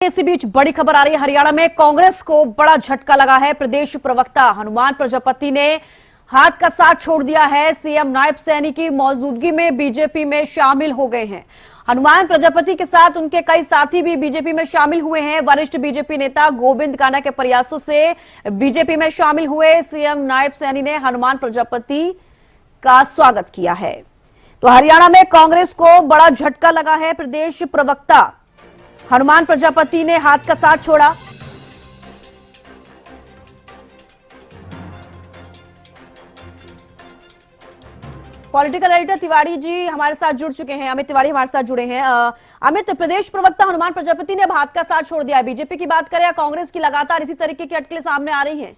के इसी बीच बड़ी खबर आ रही है। हरियाणा में कांग्रेस को बड़ा झटका लगा है। प्रदेश प्रवक्ता हनुमान प्रजापति ने हाथ का साथ छोड़ दिया है। सीएम नायब सैनी की मौजूदगी में बीजेपी में शामिल हो गए हैं। हनुमान प्रजापति के साथ उनके कई साथी भी बीजेपी में शामिल हुए हैं। वरिष्ठ बीजेपी नेता गोविंद कांडा के प्रयासों से बीजेपी में शामिल हुए सीएम नायब सैनी ने हनुमान प्रजापति का स्वागत किया है। तो हरियाणा में कांग्रेस को बड़ा झटका लगा है। प्रदेश प्रवक्ता हनुमान प्रजापति ने हाथ का साथ छोड़ा। पॉलिटिकल एडिटर तिवारी जी हमारे साथ जुड़ चुके हैं। अमित तिवारी हमारे साथ जुड़े हैं। अमित, प्रदेश प्रवक्ता हनुमान प्रजापति ने अब हाथ का साथ छोड़ दिया है। बीजेपी की बात करें या कांग्रेस की, लगातार इसी तरीके की अटकलें सामने आ रही हैं।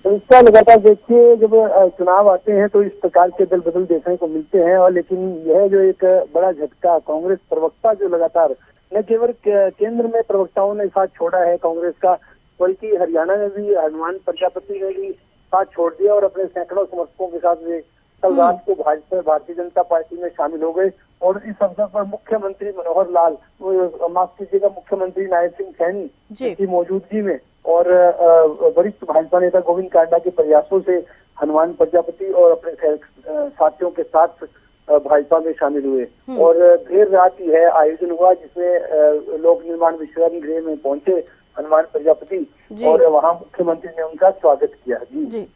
इसका लगातार देखिए, जब चुनाव आते हैं तो इस प्रकार के दल बदल देखने को मिलते हैं। और लेकिन यह जो एक बड़ा झटका कांग्रेस प्रवक्ता जो लगातार न केवल केंद्र में प्रवक्ताओं ने साथ छोड़ा है कांग्रेस का, बल्कि हरियाणा में भी हनुमान प्रजापति ने भी साथ छोड़ दिया और अपने सैकड़ों समर्थकों के साथ वे कल रात को भारतीय जनता पार्टी में शामिल हो गए। और इस अवसर पर मुख्यमंत्री मनोहर लाल, माफ कीजिएगा, मुख्यमंत्री नायब सिंह सैनी की मौजूदगी में और वरिष्ठ भाजपा नेता गोविंद कांडा के प्रयासों से हनुमान प्रजापति और अपने साथियों के साथ भाजपा में शामिल हुए। और देर रात ही है आयोजन हुआ, जिसमें लोक निर्माण विश्राम गृह में पहुंचे हनुमान प्रजापति और वहां मुख्यमंत्री ने उनका स्वागत किया। जी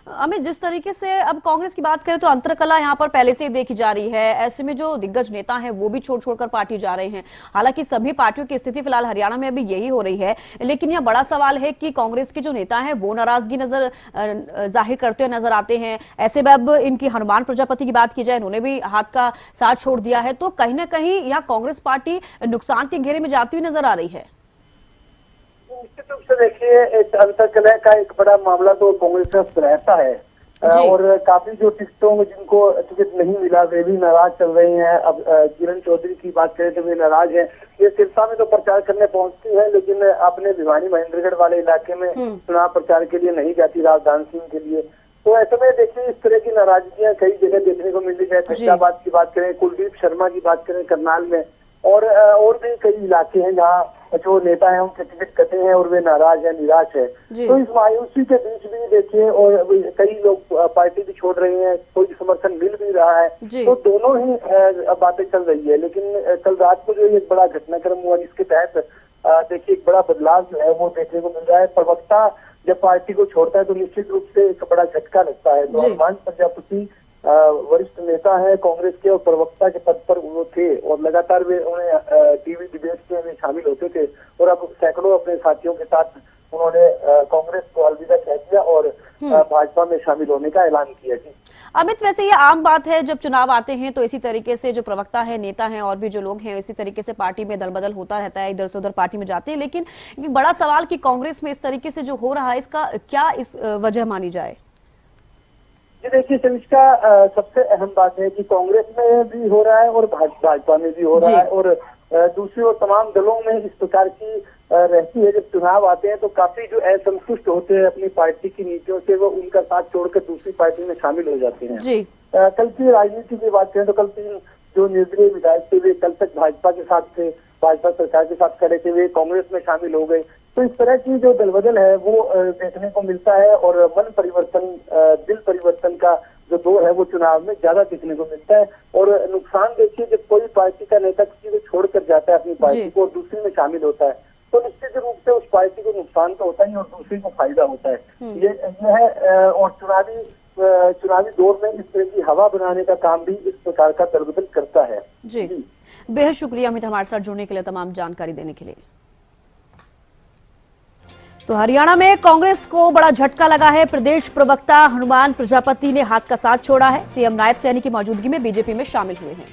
अमित, जिस तरीके से अब कांग्रेस की बात करें तो अंतरकला यहाँ पर पहले से ही देखी जा रही है। ऐसे में जो दिग्गज नेता हैं वो भी छोड़ छोड़कर पार्टी जा रहे हैं। हालांकि सभी पार्टियों की स्थिति फिलहाल हरियाणा में अभी यही हो रही है, लेकिन यह बड़ा सवाल है कि कांग्रेस के जो नेता हैं वो नाराजगी जाहिर करते हुए नजर आते हैं। ऐसे में अब इनकी हनुमान प्रजापति की बात की जाए, इन्होंने भी हाथ का साथ छोड़ दिया है, तो कहीं ना कहीं यहाँ कांग्रेस पार्टी नुकसान के घेरे में जाती हुई नजर आ रही है। निश्चित रूप से देखिए, एक अंतर्कलह का एक बड़ा मामला तो कांग्रेस का रहता है। और काफी जो टिकटों में जिनको टिकट नहीं मिला वे भी नाराज चल रहे हैं। अब किरण चौधरी की बात करें तो वे नाराज हैं। ये सिरसा में तो प्रचार करने पहुंचती है, लेकिन अपने भिवानी महेंद्रगढ़ वाले इलाके में चुनाव प्रचार के लिए नहीं जाती, राजधानी सिंह के लिए। तो ऐसे में देखिए, इस तरह की नाराजगियां कई जगह देखने को मिल रही है। फैसलाबाद की बात करें, कुलदीप शर्मा की बात करें करनाल में, और भी कई इलाके हैं जहाँ जो नेता है उनके टिकट कटे हैं और वे नाराज है, निराश है। तो इस मायूसी के बीच भी देखिए, और कई लोग पार्टी भी छोड़ रहे हैं, कोई समर्थन मिल भी रहा है। तो दोनों ही बातें चल रही है। लेकिन कल रात को जो एक बड़ा घटनाक्रम हुआ, जिसके तहत देखिए एक बड़ा बदलाव जो है वो देखने को मिल रहा है। प्रवक्ता जब पार्टी को छोड़ता है तो निश्चित रूप से एक बड़ा झटका लगता है। तो हनुमान प्रजापति वरिष्ठ नेता है कांग्रेस के और प्रवक्ता के पद पर वो थे, और लगातार वे उन्हें टीवी डिबेट्स में शामिल होते थे। और अब सैकड़ों अपने साथियों के साथ उन्होंने कांग्रेस को अलविदा कह दिया और भाजपा में शामिल होने का ऐलान किया। जी अमित, वैसे ये आम बात है, जब चुनाव आते हैं तो इसी तरीके से जो प्रवक्ता है, नेता हैं और भी जो लोग हैं, इसी तरीके से पार्टी में दल बदल होता रहता है, इधर से उधर पार्टी में जाते हैं। लेकिन बड़ा सवाल कि कांग्रेस में इस तरीके से जो हो रहा है, इसका क्या इस वजह मानी जाए? देखिए, इसका सबसे अहम बात है कि कांग्रेस में भी हो रहा है और भाजपा में भी हो रहा है। और दूसरी ओर तमाम दलों में इस प्रकार की रहती है। जब चुनाव आते हैं तो काफी जो असंतुष्ट होते हैं अपनी पार्टी की नीतियों से, वो उनका साथ छोड़कर दूसरी पार्टी में शामिल हो जाते हैं। कल की राजनीति की बात करें तो कल 3 जो निर्दलीय विधायक थे वे कल तक भाजपा के साथ थे, भाजपा सरकार के साथ खड़े थे, वे कांग्रेस में शामिल हो गए। तो इस तरह की जो दलबदल है वो देखने को मिलता है। और मन परिवर्तन, दिल परिवर्तन का जो दौर है वो चुनाव में ज्यादा देखने को मिलता है। और नुकसान देखिए, जब कोई पार्टी का नेता किसी को छोड़कर जाता है अपनी पार्टी को और दूसरी में शामिल होता है, तो निश्चित रूप से उस पार्टी को नुकसान तो होता ही और दूसरी को फायदा होता है। ये है। और चुनावी दौर में इस तरह की हवा बनाने का काम भी इस प्रकार का दलबदल करता है। जी बेहद शुक्रिया अमित, हमारे साथ जुड़ने के लिए, तमाम जानकारी देने के लिए। तो हरियाणा में कांग्रेस को बड़ा झटका लगा है। प्रदेश प्रवक्ता हनुमान प्रजापति ने हाथ का साथ छोड़ा है। सीएम नायब सैनी की मौजूदगी में बीजेपी में शामिल हुए हैं।